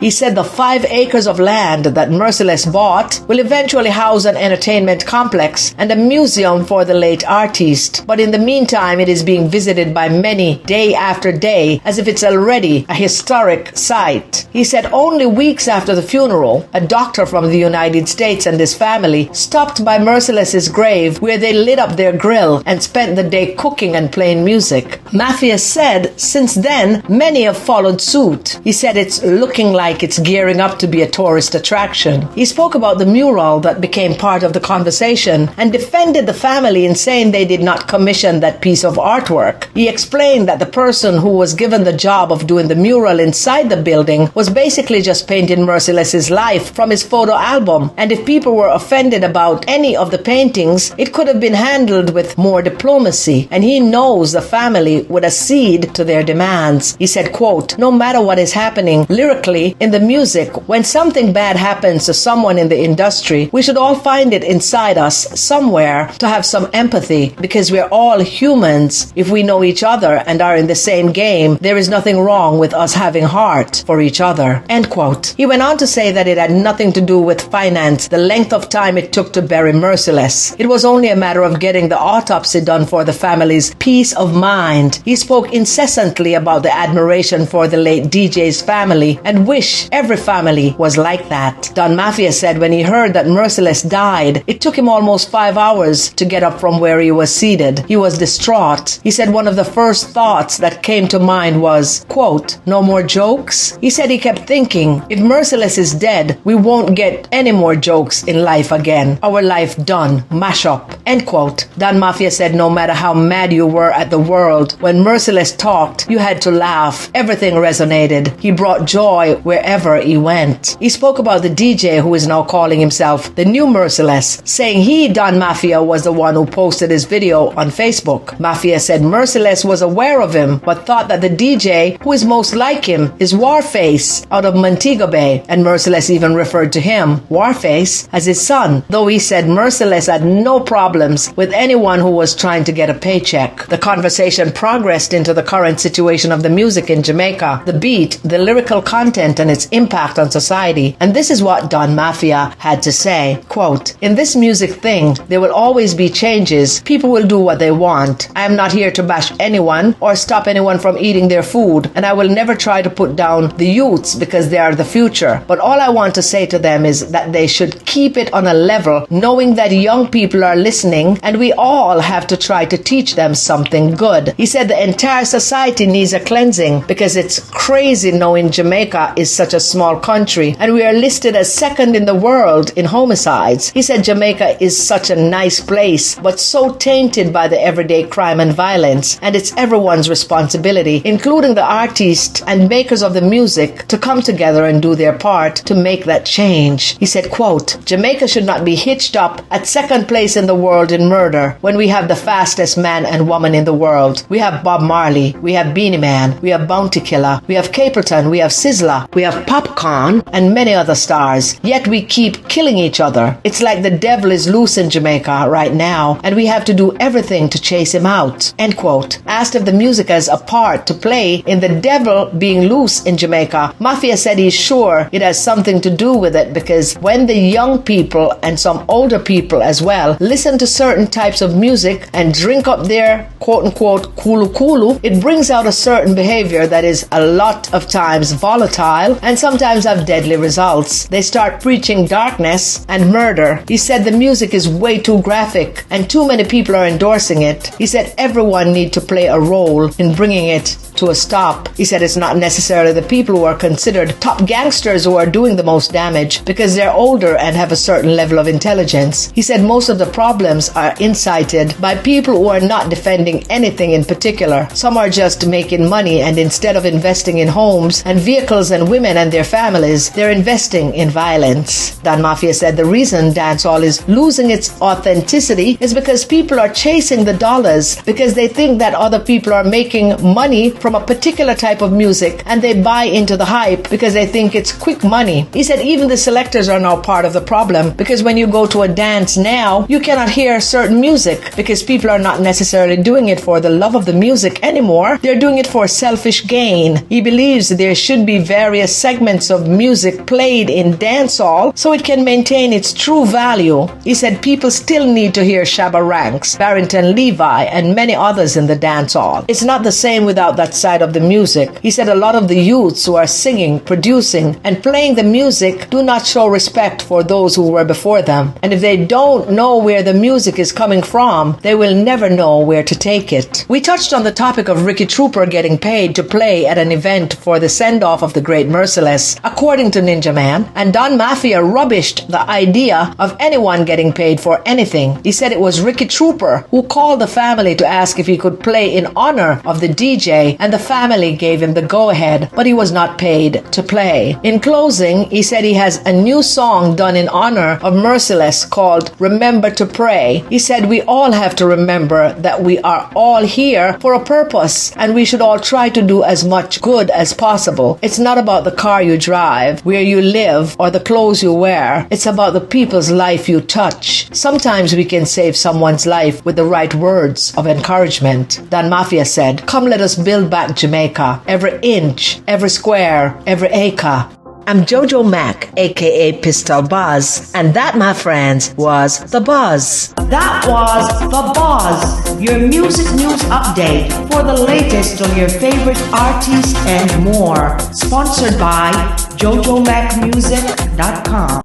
He said the 5 acres of land that Merciless bought will eventually house an entertainment complex and a museum for the late artist. But in the meantime, it is being visited by many day after day as if it's already a historic site. He said only weeks after the funeral, a doctor from the United States and his family stopped by Merciless's grave where they lit up their grill and spent the day cooking and playing music. Mafia said since then, many have followed suit. He said it's looking like it's gearing up to be a tourist attraction. He spoke about the mural that became part of the conversation and defended the family in saying they did not commission that piece of artwork. He explained that the person who was given the job of doing the mural inside the building was basically just painting Merciless's life from his photo album, and if people were offended about any of the paintings, it could have been handled with more diplomacy, and he knows the family would accede to their demands. He said, quote, "No matter what is happening lyrically in the music, when something bad happens to someone in the industry, we should all find it inside us somewhere to have some empathy, because we're all humans. If we know each other and are in the same game, there is nothing wrong with us having heart for each other." End quote. He went on to say that it had nothing to do with finance, the length of time it took to bury Merciless. It was only a matter of getting the autopsy done for the family's peace of mind. He spoke incessantly about the admiration for the late DJ's family and wish every family was like that. Don Mafia said when he heard that Merciless died, it took him almost 5 hours to get up from where he was seated. He was distraught. He said one of the first thoughts that came to mind was, quote, "No more jokes?" He said he kept thinking, if Merciless is dead, we won't get any more jokes in life again. Our life done. Mash up. End quote. Don Mafia said no matter how mad you were at the world, when Merciless talked, you had to laugh. Everything resonated. He brought joy wherever he went. He spoke about the DJ who is now calling himself the new Merciless, saying he, Don Mafia, was the one who posted his video on Facebook. Mafia said Merciless was aware of him, but thought that the DJ who is most like him is Warface out of Montego Bay, and Merciless even referred to him, Warface, as his son, though he said Merciless had no problems with anyone who was trying to get a paycheck. The conversation progressed into the current situation of the music in Jamaica, the beat, the lyrical content, and its impact on society. And this is what Don Mafia had to say, quote, "In this music thing, there will always be changes. People will do what they want. I am not here to bash anyone or stop anyone from eating their food, and I will never try to put down the youths because they are the future. But all I want to say to them is that they should keep it on a level, knowing that young people are listening, and we all have to try to teach them something good." He said the entire society needs a cleansing because it's crazy knowing Jamaica is such a small country and we are listed as second in the world in homicides. He said Jamaica is such a nice place, but so tainted by the everyday crime and violence, and it's everyone's responsibility, including the artists and makers of the music, to come together and do their part to make that change. He said, quote, "Jamaica should not be hitched up at second place in the world in murder when we have the fastest man and woman in the world. We have Bob Marley, we have Beanie Man, we have Bounty Killer, we have Capleton, we have Sizzla, we have Popcorn, and many other stars. Yet we keep killing each other. It's like the devil is loose in Jamaica right now, and we have to do everything to chase him out." End quote. Asked if the music has a part to play in the devil being loose in Jamaica, Mafia said he's sure it has something to do with it, because when the young people and some older people as well listen to certain types of music and drink up their quote-unquote kulu kulu, it brings out a certain behavior that is a lot of times volatile and sometimes have deadly results. They start preaching darkness and murder. He said the music is way too graphic and too many people are endorsing it. He said everyone needs to play a role in bringing it to a stop. He said it's not necessarily the people who are considered top gangsters who are doing the most damage because they're older and have a certain level of intelligence. He said most of the problems are incited by people who are not defending anything in particular. Some are just making money, and instead of investing in homes and vehicles and women and their families, they're investing in violence. Don Mafia said the reason dancehall is is losing its authenticity is because people are chasing the dollars because they think that other people are making money from a particular type of music and they buy into the hype because they think it's quick money. He said even the selectors are now part of the problem because when you go to a dance now, you cannot hear certain music because people are not necessarily doing it for the love of the music anymore. They're doing it for selfish gain. He believes there should be various segments of music played in dancehall so it can maintain its true value. He said people still need to hear Shabba Ranks, Barrington Levi, and many others in the dancehall. It's not the same without that side of the music. He said a lot of the youths who are singing, producing, and playing the music do not show respect for those who were before them. And if they don't know where the music is coming from, they will never know where to take it. We touched on the topic of Ricky Trooper getting paid to play at an event for the send-off of the great Merciless, according to Ninja Man, and Don Mafia rubbished the idea of anyone getting paid for anything. He said it was Ricky Trooper who called the family to ask if he could play in honor of the DJ, and the family gave him the go-ahead, but he was not paid to play. In closing, he said he has a new song done in honor of Merciless called Remember to Pray. He said we all have to remember that we are all here for a purpose and we should all try to do as much good as possible. It's not about the car you drive, where you live, or the clothes you wear. It's about the people's life you touch. Sometimes we can save someone's life with the right words of encouragement. Don Mafia said, "Come let us build back Jamaica. Every inch, every square, every acre." I'm Jojo Mac, aka Pistol Buzz, and that, my friends, was The Buzz. That was The Buzz, your music news update for the latest on your favorite artists and more. Sponsored by JojoMacMusic.com.